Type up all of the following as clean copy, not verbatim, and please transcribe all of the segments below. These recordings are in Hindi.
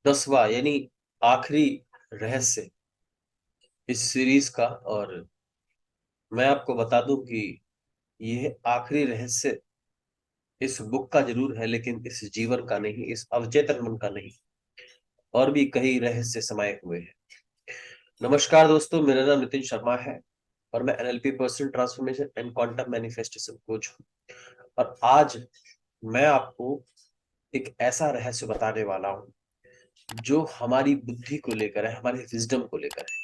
10वां यानी आखिरी रहस्य इस सीरीज का। और मैं आपको बता दूं कि यह आखिरी रहस्य इस बुक का जरूर है, लेकिन इस जीवन का नहीं, इस अवचेतन मन का नहीं। और भी कई रहस्य समाये हुए हैं। नमस्कार दोस्तों, मेरा नाम नितिन शर्मा है और मैं NLP personal transformation and quantum manifestation coach हूँ। और आज मैं आपको एक ऐसा रहस्य बताने वाला हूँ जो हमारी बुद्धि को लेकर है, हमारे विजडम को लेकर है।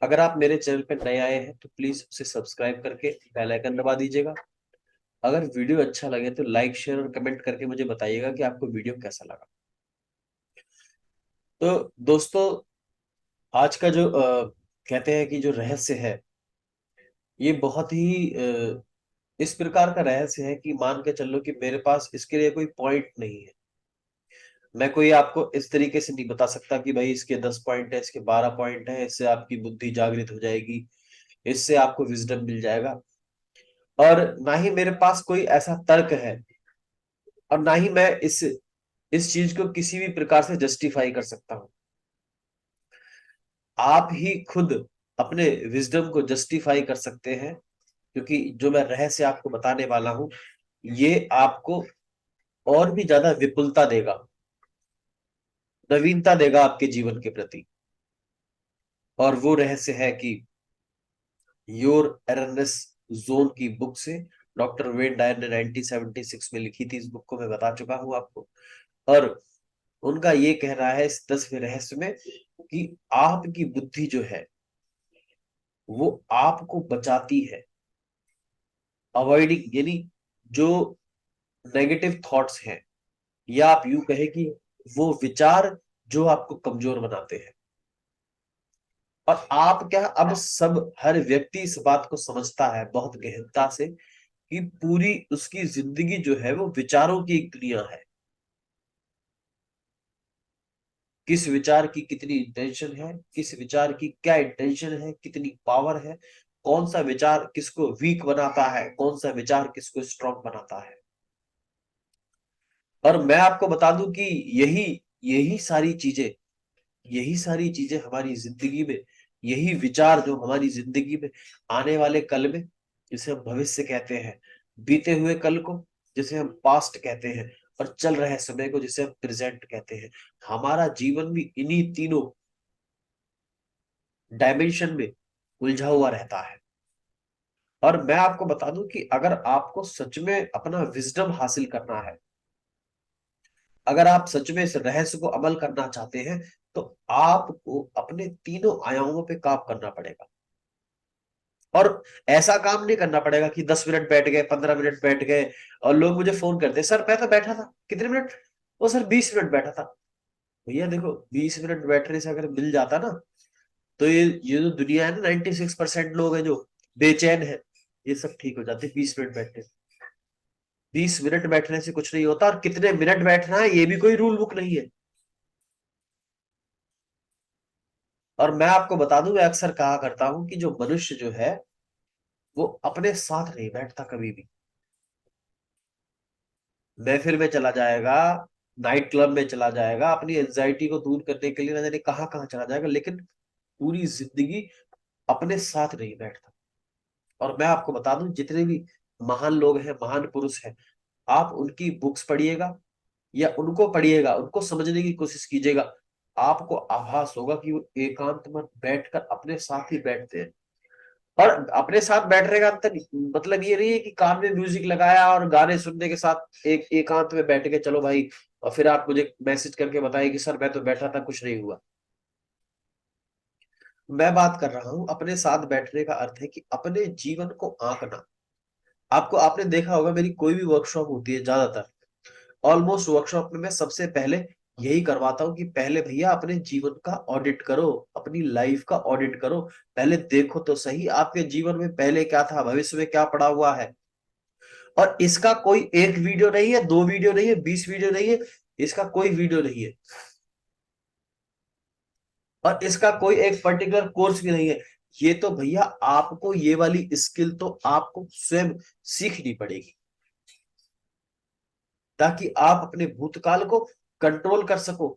अगर आप मेरे चैनल पर नए आए हैं तो प्लीज उसे सब्सक्राइब करके बेल आइकन दबा दीजिएगा। अगर वीडियो अच्छा लगे तो लाइक शेयर और कमेंट करके मुझे बताइएगा कि आपको वीडियो कैसा लगा। तो दोस्तों, आज का जो कहते हैं कि जो रहस्य है, ये बहुत ही इस प्रकार का रहस्य है कि मान के चलो कि मेरे पास इसके लिए कोई पॉइंट नहीं है। मैं कोई आपको इस तरीके से नहीं बता सकता कि भाई इसके 10 पॉइंट है, इसके 12 पॉइंट है, इससे आपकी बुद्धि जागृत हो जाएगी, इससे आपको विजडम मिल जाएगा। और ना ही मेरे पास कोई ऐसा तर्क है, और ना ही मैं इस चीज को किसी भी प्रकार से जस्टिफाई कर सकता हूं। आप ही खुद अपने विजडम को जस्टिफाई कर सकते हैं, क्योंकि जो मैं रहस्य आपको बताने वाला हूं, ये आपको और भी ज्यादा विपुलता देगा, नवीनता देगा आपके जीवन के प्रति। और वो रहस्य है कि योर एररनेस जोन की बुक से डॉक्टर वेन डायर ने 1976 में लिखी थी। इस बुक को मैं बता चुका हूं आपको। और उनका ये कहना है इस 10वें रहस्य में कि आपकी बुद्धि जो है वो आपको बचाती है, अवॉइडिंग यानी जो नेगेटिव थॉट्स हैं, या आप यूं कहें कि वो विचार जो आपको कमजोर बनाते हैं। और आप क्या, अब सब हर व्यक्ति इस बात को समझता है बहुत गहनता से कि पूरी उसकी जिंदगी जो है वो विचारों की एक दुनिया है। किस विचार की कितनी इंटेंशन है, किस विचार की क्या इंटेंशन है, कितनी पावर है, कौन सा विचार किसको वीक बनाता है, कौन सा विचार किसको स्ट्रांग बनाता है। और मैं आपको बता दूं कि यही यही सारी चीजें यही सारी चीजें हमारी जिंदगी में, यही विचार जो हमारी जिंदगी में आने वाले कल में, जिसे हम भविष्य कहते हैं, बीते हुए कल को जिसे हम पास्ट कहते हैं, और चल रहे समय को जिसे हम प्रेजेंट कहते हैं, हमारा जीवन भी इन्हीं तीनों डायमेंशन में उलझा हुआ रहता है। और मैं आपको बता दूं कि अगर आपको सच में अपना विजडम हासिल करना है, अगर आप सच में इस रहस्य को अमल करना चाहते हैं, तो आपको अपने तीनों आयामों पे काम करना पड़ेगा। और ऐसा काम नहीं करना पड़ेगा कि 10 मिनट बैठ गए, 15 मिनट बैठ गए। और लोग मुझे फोन करते हैं, सर मैं तो बैठा था कितने मिनट, वो सर 20 मिनट बैठा था। भैया देखो, 20 मिनट बैठने से अगर मिल जाता ना, तो ये जो दुनिया है ना, 96% लोग हैं जो बेचैन है, ये सब ठीक हो जाते 20 मिनट बैठने से। 20 मिनट बैठने से कुछ नहीं होता, और कितने मिनट बैठना है ये भी कोई रूल बुक नहीं है। और मैं आपको बता दूं, मैं अक्सर कहा करता हूं कि जो मनुष्य जो है वो अपने साथ नहीं बैठता कभी भी। महफिल में चला जाएगा, नाइट क्लब में चला जाएगा, अपनी एंजाइटी को दूर करने के लिए न जाने कहां कहां चला जाएगा, लेकिन पूरी जिंदगी अपने साथ नहीं बैठता। और मैं आपको बता दूं, जितने भी महान लोग हैं, महान पुरुष हैं, आप उनकी बुक्स पढ़िएगा या उनको पढ़िएगा, उनको समझने की कोशिश कीजिएगा, आपको आभास होगा कि वो एकांत में बैठकर अपने साथ ही बैठते हैं। और अपने साथ बैठने का अंतर मतलब ये नहीं है कि कान में म्यूजिक लगाया और गाने सुनने के साथ एक एकांत में बैठ के चलो भाई, और फिर आप मुझे मैसेज करके बताइए कि सर मैं तो बैठा था कुछ नहीं हुआ। मैं बात कर रहा हूं अपने साथ बैठने का अर्थ है कि अपने जीवन को आंकना। आपको आपने देखा होगा, मेरी कोई भी वर्कशॉप होती है, ज्यादातर ऑलमोस्ट वर्कशॉप में मैं सबसे पहले यही करवाता हूँ कि पहले भैया अपने जीवन का ऑडिट करो, अपनी लाइफ का ऑडिट करो। पहले देखो तो सही आपके जीवन में पहले क्या था, भविष्य में क्या पड़ा हुआ है। और इसका कोई एक वीडियो नहीं है, दो वीडियो नहीं है, 20 वीडियो नहीं है, इसका कोई वीडियो नहीं है। और इसका कोई एक पर्टिकुलर कोर्स भी नहीं है। ये तो भैया आपको ये वाली स्किल तो आपको स्वयं सीखनी पड़ेगी, ताकि आप अपने भूतकाल को कंट्रोल कर सको,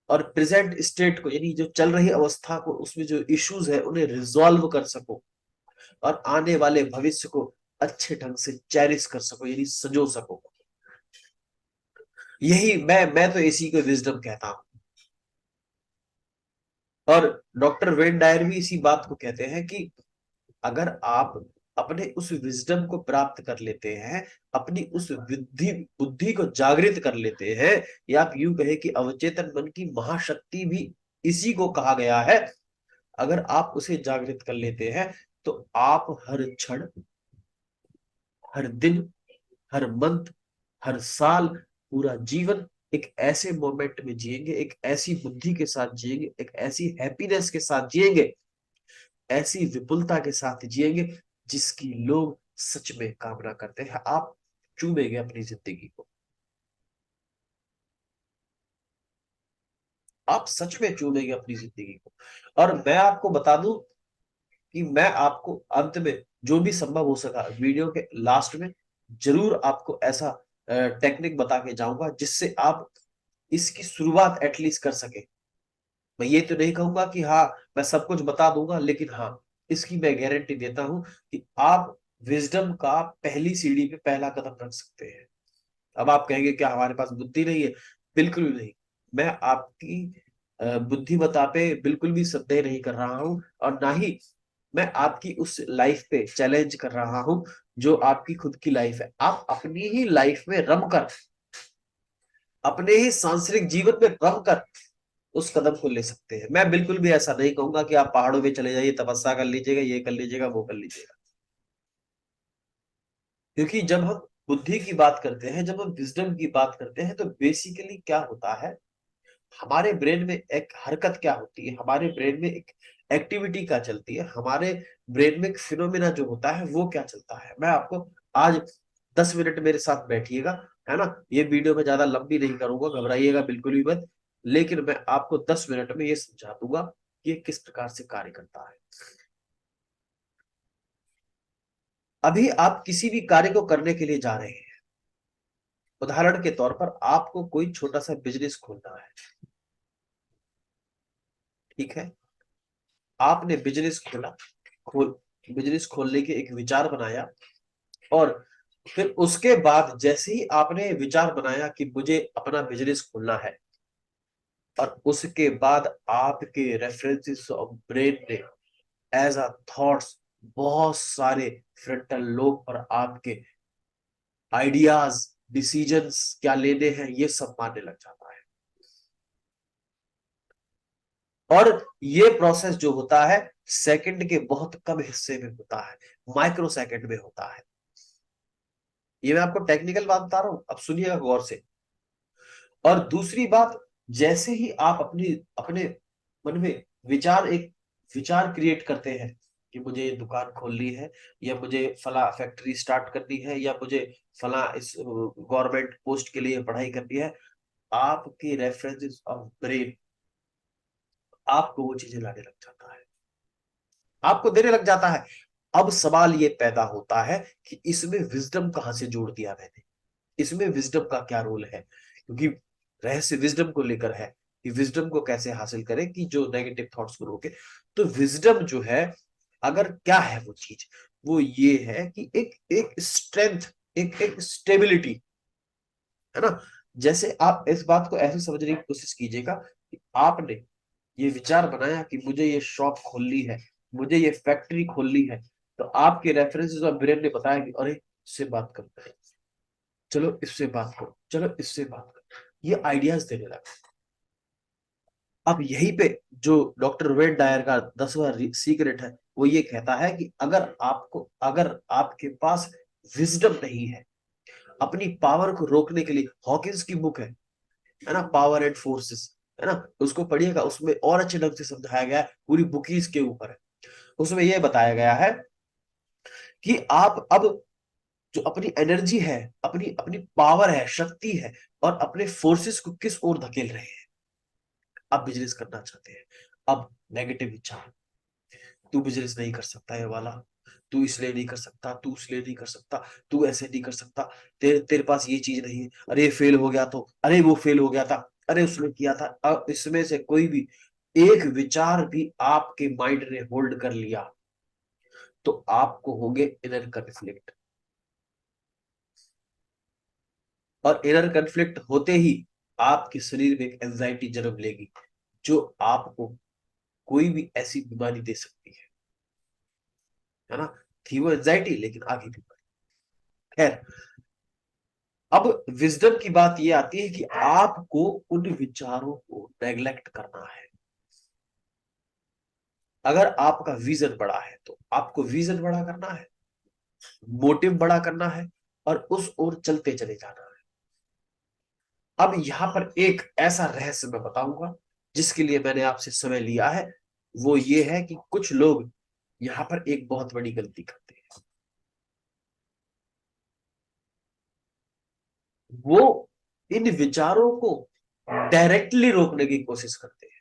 और प्रेजेंट स्टेट को, यानी जो चल रही अवस्था को, उसमें जो इश्यूज है उन्हें रिजॉल्व कर सको, और आने वाले भविष्य को अच्छे ढंग से चेरिश कर सको, यानी संजो सको। यही मैं तो इसी को विजडम कहता हूं। और डॉक्टर वेन डायर भी इसी बात को कहते हैं कि अगर आप अपने उस विजडम को प्राप्त कर लेते हैं, अपनी उस बुद्धि बुद्धि को जागृत कर लेते हैं, या आप यूं कहे कि अवचेतन मन की महाशक्ति भी इसी को कहा गया है, अगर आप उसे जागृत कर लेते हैं, तो आप हर क्षण, हर दिन, हर मंथ, हर साल, पूरा जीवन एक ऐसे मोमेंट में जिएंगे, एक ऐसी बुद्धि के साथ जिएंगे, एक ऐसी हैप्पीनेस के साथ जिएंगे, ऐसी विपुलता के साथ जिएंगे जिसकी लोग सच में कामना करते हैं। आप चूमेंगे अपनी जिंदगी को, आप सच में चूमेंगे अपनी जिंदगी को। और मैं आपको बता दूं कि मैं आपको अंत में जो भी संभव हो सका वीडियो के लास्ट में जरूर आपको ऐसा टेक्निक बता के जाऊंगा जिससे आप इसकी शुरुआत एटलीस्ट कर सके। मैं ये तो नहीं कहूंगा कि हाँ मैं सब कुछ बता दूंगा, लेकिन हाँ इसकी मैं गारंटी देता हूं कि आप विजडम का पहली सीढ़ी पे पहला कदम रख सकते हैं। अब आप कहेंगे क्या हमारे पास बुद्धि नहीं है? बिल्कुल भी नहीं। मैं आपकी बुद्धिमत्ता पे बिल्कुल भी संदेह नहीं कर रहा हूं, और ना ही मैं आपकी उस लाइफ पे चैलेंज कर रहा हूं जो आपकी खुद की लाइफ है। आप अपनी ही लाइफ में रम कर, अपने ही सांसारिक जीवन में रम कर उस कदम को ले सकते हैं। मैं बिल्कुल भी ऐसा नहीं कहूंगा कि आप पहाड़ों में चले जाइए, तपस्या कर लीजिएगा, ये कर लीजिएगा, वो कर लीजिएगा। क्योंकि जब हम बुद्धि की बात करते हैं, जब हम विजडम की बात करते हैं, तो बेसिकली क्या होता है, हमारे ब्रेन में एक हरकत क्या होती है, हमारे ब्रेन में एक एक्टिविटी क्या चलती है, हमारे ब्रेन में एक फिनोमेना जो होता है वो क्या चलता है। मैं आपको आज 10 मिनट मेरे साथ बैठिएगा, है ना, ये वीडियो में ज्यादा लंबी नहीं करूंगा, घबराइएगा बिल्कुल भी मत, लेकिन मैं आपको 10 मिनट में ये समझा दूंगा कि ये किस प्रकार से कार्य करता है। अभी आप किसी भी कार्य को करने के लिए जा रहे हैं, उदाहरण के तौर पर आपको कोई छोटा सा बिजनेस खोलना है, ठीक है, आपने बिजनेस खोला, खोल बिजनेस खोलने के एक विचार बनाया, और फिर उसके बाद जैसे ही आपने विचार बनाया कि मुझे अपना बिजनेस खोलना है, और उसके बाद आपके रेफरेंसेस ऑफ ब्रेन ने एज अ थॉट्स बहुत सारे फ्रंटल लोब पर आपके आइडियाज, डिसीजंस क्या लेने हैं ये सब मानने लग जाता है। और ये प्रोसेस जो होता है सेकंड के बहुत कम हिस्से में होता है, माइक्रो सेकंड में होता है। ये मैं आपको टेक्निकल बात बता रहा हूं, अब सुनिएगा गौर से। और दूसरी बात, जैसे ही आप अपनी अपने मन में एक विचार क्रिएट करते हैं कि मुझे ये दुकान खोलनी है, या मुझे फला फैक्ट्री स्टार्ट करनी है, या मुझे फला इस गवर्नमेंट पोस्ट के लिए पढ़ाई करनी है, आपके रेफरेंसेस ऑफ ब्रेन आपको वो चीजें लाने लग जाता है, आपको देने लग जाता है। अब सवाल ये पैदा होता है कि इसमें विजडम कहां से जोड़ दिया मैंने, इसमें विजडम का क्या रोल है, क्योंकि रहस्य विजडम को लेकर है कि विजडम को कैसे हासिल करें कि जो नेगेटिव थॉट्स को रोके। तो विजडम जो है, अगर क्या है वो चीज, वो ये है कि एक एक स्ट्रेंथ, एक स्टेबिलिटी, है ना। जैसे आप इस बात को ऐसे समझने की कोशिश कीजिएगा कि आपने ये विचार बनाया कि मुझे ये शॉप खोलनी है, मुझे ये फैक्ट्री खोलनी है, तो आपके रेफरेंसेस और ब्रेन ने बताया कि अरे इससे बात करते हैं, चलो इससे बात करो, चलो इससे बात करो, ये आइडियाज देने लगा। अब यहीं पे जो डॉक्टर वेन डायर का 10वां सीक्रेट है, वो ये कहता है कि अगर आपके पास विजडम नहीं है अपनी पावर को रोकने के लिए, हॉकिंस की बुक है ना, पावर एंड फोर्सेस, है ना, उसको पढ़िएगा, उसमें और अच्छे ढंग से समझाया गया है, पूरी बुक ही इसके ऊपर है। उसमें यह बताया गया है कि आप अब जो अपनी एनर्जी है, अपनी अपनी पावर है, शक्ति है, और अपने फोर्सेस को किस ओर धकेल रहे हैं। आप बिजनेस करना चाहते हैं, अब नेगेटिव विचार, तू बिजनेस नहीं कर सकता ये वाला, तू इसलिए नहीं कर सकता, तू इसलिए नहीं कर सकता, तू ऐसे नहीं कर सकता, तेरे तेरे पास ये चीज नहीं है, अरे फेल हो गया, तो अरे वो फेल हो गया था, अरे उसने किया था। अब इसमें से कोई भी एक विचार भी आपके माइंड ने होल्ड कर लिया तो आपको होंगे इनर कन्फ्लिक्ट, और इनर कन्फ्लिक्ट होते ही आपके शरीर में एक एंजाइटी जन्म लेगी जो आपको कोई भी ऐसी बीमारी दे सकती है ना। थी वो एंजाइटी, लेकिन आगे बीमारी। खैर, अब विजडम की बात ये आती है कि आपको उन विचारों को नेग्लेक्ट करना है। अगर आपका विजन बड़ा है तो आपको विजन बड़ा करना है, मोटिव बड़ा करना है, और उस ओर चलते चले जाना है। अब यहां पर एक ऐसा रहस्य मैं बताऊंगा जिसके लिए मैंने आपसे समय लिया है। वो ये है कि कुछ लोग यहां पर एक बहुत बड़ी गलती करते हैं। वो इन विचारों को डायरेक्टली रोकने की कोशिश करते हैं।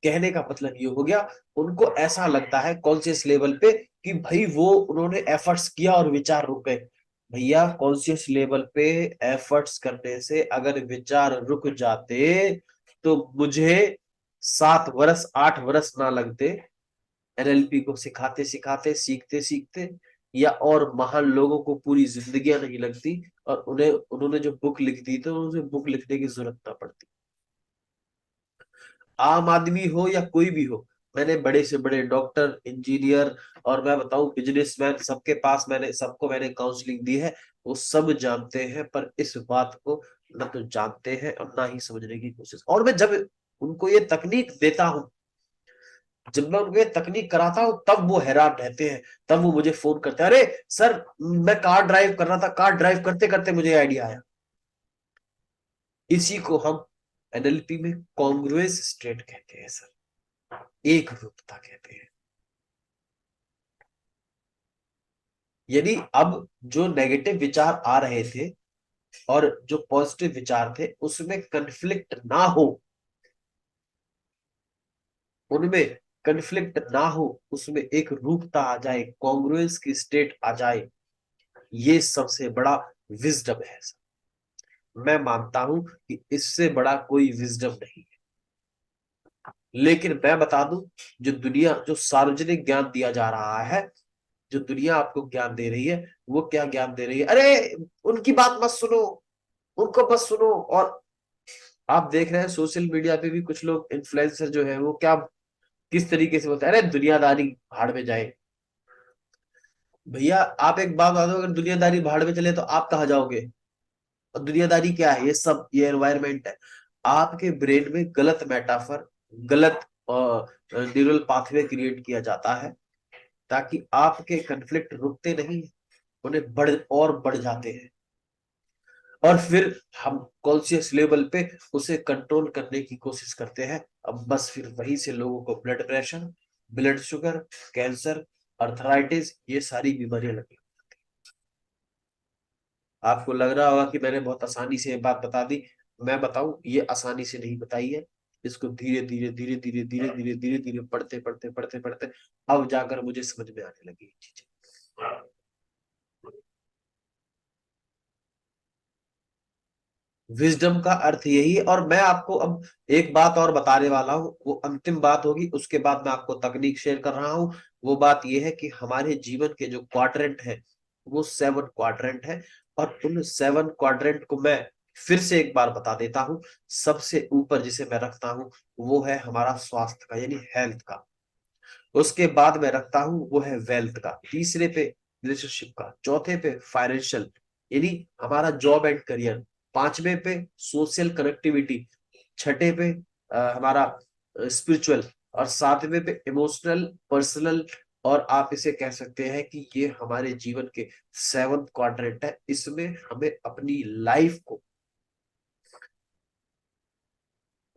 कहने का मतलब ये हो गया, उनको ऐसा लगता है कॉन्शियस लेवल पे कि भाई वो उन्होंने एफर्ट्स किया और विचार रुक गए। भैया, कॉन्शियस लेवल पे एफर्ट्स करने से अगर विचार रुक जाते तो मुझे 7 वर्ष 8 वर्ष ना लगते एनएलपी को सिखाते सिखाते, सीखते सीखते, या और महान लोगों को पूरी जिंदगियां नहीं लगती, और उन्हें उन्होंने जो बुक लिख दी तो उन्हें बुक लिखने की जरूरत ना पड़ती। आम आदमी हो या कोई भी हो, मैंने बड़े से बड़े डॉक्टर, इंजीनियर, और मैं बताऊं बिजनेसमैन, सबके पास मैंने सबको मैंने काउंसलिंग दी है। वो सब जानते हैं, पर इस बात को न तो जानते हैं और ना ही समझने की कोशिश। और मैं जब उनको ये तकनीक देता हूं, जब मैं उनको ये तकनीक कराता हूं, तब वो हैरान रहते हैं। तब वो मुझे फोन करते हैं, अरे सर, मैं कार ड्राइव कर रहा था, कार ड्राइव करते करते मुझे आइडिया आया। इसी को हम एनएलपी में कॉन्ग्रुएंस स्टेट कहते हैं सर, एक रूपता कहते हैं। यानी अब जो नेगेटिव विचार आ रहे थे और जो पॉजिटिव विचार थे उसमें कन्फ्लिक्ट ना हो, उनमें कन्फ्लिक्ट ना हो, उसमें एक रूपता आ जाए, कॉन्ग्रुएंस की स्टेट आ जाए, ये सबसे बड़ा विजडम है। मैं मानता हूं कि इससे बड़ा कोई विजडम नहीं है। लेकिन मैं बता दूं, जो सार्वजनिक ज्ञान दिया जा रहा है, जो दुनिया आपको ज्ञान दे रही है, वो क्या ज्ञान दे रही है? अरे उनकी बात मत सुनो, उनको बस सुनो। और आप देख रहे हैं सोशल मीडिया पे भी कुछ लोग इन्फ्लुएंसर जो है वो क्या, किस तरीके से बोलते हैं, अरे दुनियादारी भाड़ में जाए। भैया, आप एक बात बता दो, अगर दुनियादारी भाड़ में चले तो आप कहाँ जाओगे? और दुनियादारी क्या है? ये एनवायरमेंट है। आपके ब्रेन में गलत मेटाफर, गलत न्यूरल पाथवे क्रिएट किया जाता है, ताकि आपके कन्फ्लिक्ट रुकते नहीं, उन्हें बढ़ जाते हैं। और फिर हम कॉन्शियस लेवल पे उसे कंट्रोल करने की कोशिश करते हैं। अब बस फिर वहीं से लोगों को blood pressure, blood sugar, cancer, arthritis, ये सारी बीमारियां लगी। आपको लग रहा होगा कि मैंने बहुत आसानी से ये बात बता दी। मैं बताऊं, ये आसानी से नहीं बताई है। इसको धीरे धीरे धीरे धीरे धीरे धीरे धीरे धीरे पढ़ते पढ़ते पढ़ते पढ़ते अब जाकर मुझे समझ में आने लगी ये चीजें। विजडम का अर्थ यही है। और मैं आपको अब एक बात और बताने वाला हूं, वो अंतिम बात होगी, उसके बाद मैं आपको तकनीक शेयर कर रहा हूं। वो बात ये है कि हमारे जीवन के जो क्वाड्रेंट है, वो 7 क्वाड्रेंट है। और उन 7 क्वाड्रेंट को मैं फिर से एक बार बता देता हूं। सबसे ऊपर जिसे मैं रखता हूं वो है हमारा स्वास्थ्य का, यानी हेल्थ का। उसके बाद में रखता हूं वो है वेल्थ का, तीसरे पे रिलेशनशिप का, चौथे पे फाइनेंशियल, यानी हमारा जॉब एंड करियर, पांचवे पे सोशल कनेक्टिविटी, छठे पे हमारा स्पिरिचुअल, और सातवें पे इमोशनल, पर्सनल। और आप इसे कह सकते हैं कि ये हमारे जीवन के 7 क्वाड्रेंट है। इसमें हमें अपनी लाइफ को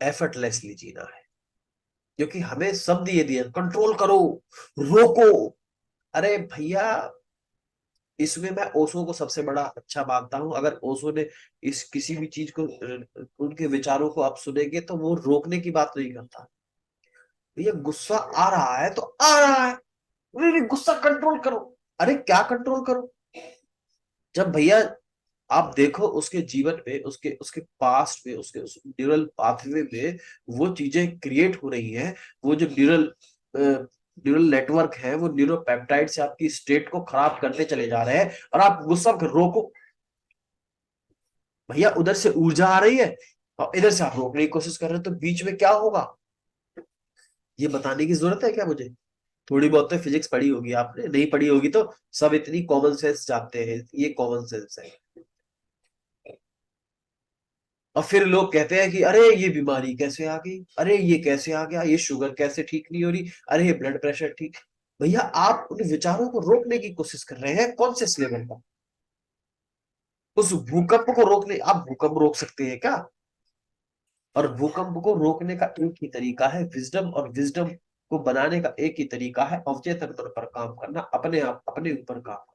एफर्टलेसली जीना है, क्योंकि हमें शब्द ये दिए, कंट्रोल करो, रोको। अरे भैया, इसमें मैं ओशो को सबसे बड़ा अच्छा मानता हूं। अगर ओशो ने इस किसी भी चीज को, उनके विचारों को आप सुनेंगे तो वो रोकने की बात नहीं करता। भैया, गुस्सा आ रहा है तो आ रहा है, नहीं नहीं, गुस्सा कंट्रोल करो। अरे क्या कंट्रोल करो? जब भैया आप देखो उसके जीवन में, उसके उसके पास्ट में, उसके उस न्यूरल पाथवे में वो चीजें क्रिएट हो रही हैं। वो जो न्यूरल नेटवर्क है, वो न्यूरोपेप्टाइड से आपकी स्टेट को खराब करते चले जा रहे हैं, और आप गुस्सा रोको। भैया उधर से ऊर्जा आ रही है और इधर से आप रोकने की कोशिश कर रहे हो, तो बीच में क्या होगा ये बताने की जरूरत है क्या मुझे? थोड़ी बहुत तो फिजिक्स पढ़ी होगी आपने, नहीं पढ़ी होगी तो सब इतनी कॉमन सेंस जानते हैं, ये कॉमन सेंस है। और फिर लोग कहते हैं कि अरे ये बीमारी कैसे आ गई, अरे ये कैसे आ गया, ये शुगर कैसे ठीक नहीं हो रही, अरे ये ब्लड प्रेशर ठीक। भैया आप उन विचारों को रोकने की कोशिश कर रहे हैं कॉन्शियस लेवल पर। उस भूकंप को रोकने, आप भूकंप रोक सकते हैं क्या? और भूकंप को रोकने का एक ही तरीका है विजडम, और विजडम को बनाने का एक ही तरीका है अवचेतन तौर पर काम करना, अपने आप अपने ऊपर काम।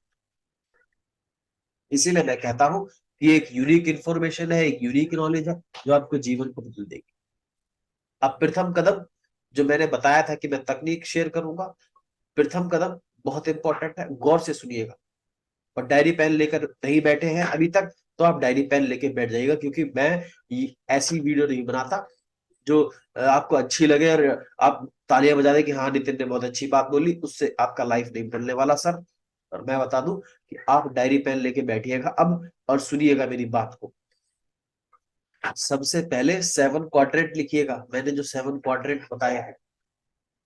इसीलिए मैं कहता हूं कि एक यूनिक इंफॉर्मेशन है, एक यूनिक नॉलेज है, जो आपको जीवन को बदल देगी। अब प्रथम कदम, जो मैंने बताया था कि मैं तकनीक शेयर करूंगा, प्रथम कदम बहुत इंपॉर्टेंट है, गौर से सुनिएगा। और डायरी पेन लेकर नहीं बैठे हैं अभी तक, तो आप डायरी पेन लेके बैठ जाइएगा, क्योंकि मैं ऐसी वीडियो नहीं बनाता जो आपको अच्छी लगे और आप तालियां बजा दें कि हाँ नितिन ने बहुत अच्छी बात बोली, उससे आपका लाइफ नहीं बनने वाला सर। और मैं बता दूं कि आप डायरी पेन लेके बैठिएगा अब, और सुनिएगा मेरी बात को। सबसे पहले 7 क्वाड्रेंट लिखिएगा, मैंने जो 7 क्वाड्रेंट बताया है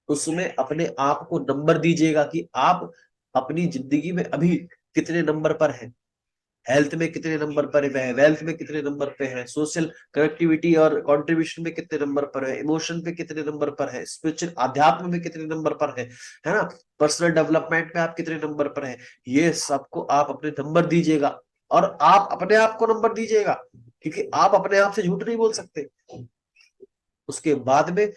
उसमें अपने आप को नंबर दीजिएगा कि आप अपनी जिंदगी में अभी कितने नंबर पर हैं। हेल्थ में कितने नंबर पर है, वेल्थ में कितने नंबर पे है, सोशल कनेक्टिविटी और कंट्रीब्यूशन में कितने नंबर पर है, इमोशन पे कितने नंबर पर है, स्पिरिचुअल अध्यात्म में कितने नंबर पर है ना, पर्सनल डेवलपमेंट में आप कितने नंबर पर है। ये सबको आप अपने नंबर दीजिएगा, और आप अपने आप को नंबर दीजिएगा, क्योंकि आप अपने आप से झूठ नहीं बोल सकते। उसके बाद में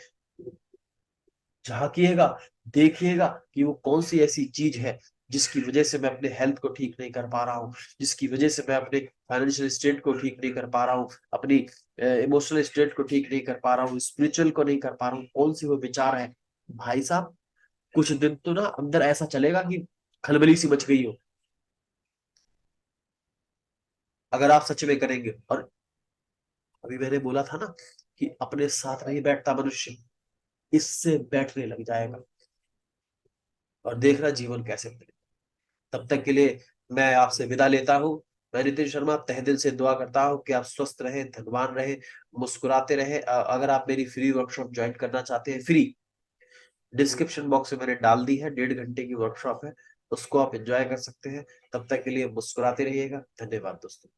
झांकिएगा, देखिएगा कि वो कौन सी ऐसी चीज है जिसकी वजह से मैं अपने हेल्थ को ठीक नहीं कर पा रहा हूँ, जिसकी वजह से मैं अपने फाइनेंशियल स्टेट को ठीक नहीं कर पा रहा हूँ, अपनी इमोशनल स्टेट को ठीक नहीं कर पा रहा हूँ, स्पिरिचुअल को नहीं कर पा रहा हूँ, कौन सी वो विचार है। भाई साहब कुछ दिन तो ना अंदर ऐसा चलेगा कि खलबली सी मच गई हो, अगर आप सच में करेंगे। और अभी मैंने बोला था ना कि अपने साथ नहीं बैठता मनुष्य, इससे बैठने लग जाएगा, और देखना जीवन कैसे बदले। तब तक के लिए मैं आपसे विदा लेता हूँ। मैं नितिन शर्मा तहे दिल से दुआ करता हूँ कि आप स्वस्थ रहें, धनवान रहें, मुस्कुराते रहें। अगर आप मेरी फ्री वर्कशॉप ज्वाइन करना चाहते हैं, फ्री, डिस्क्रिप्शन बॉक्स में मैंने डाल दी है, 1.5 घंटे की वर्कशॉप है, उसको आप एंजॉय कर सकते हैं। तब तक के लिए मुस्कुराते रहिएगा। धन्यवाद दोस्तों।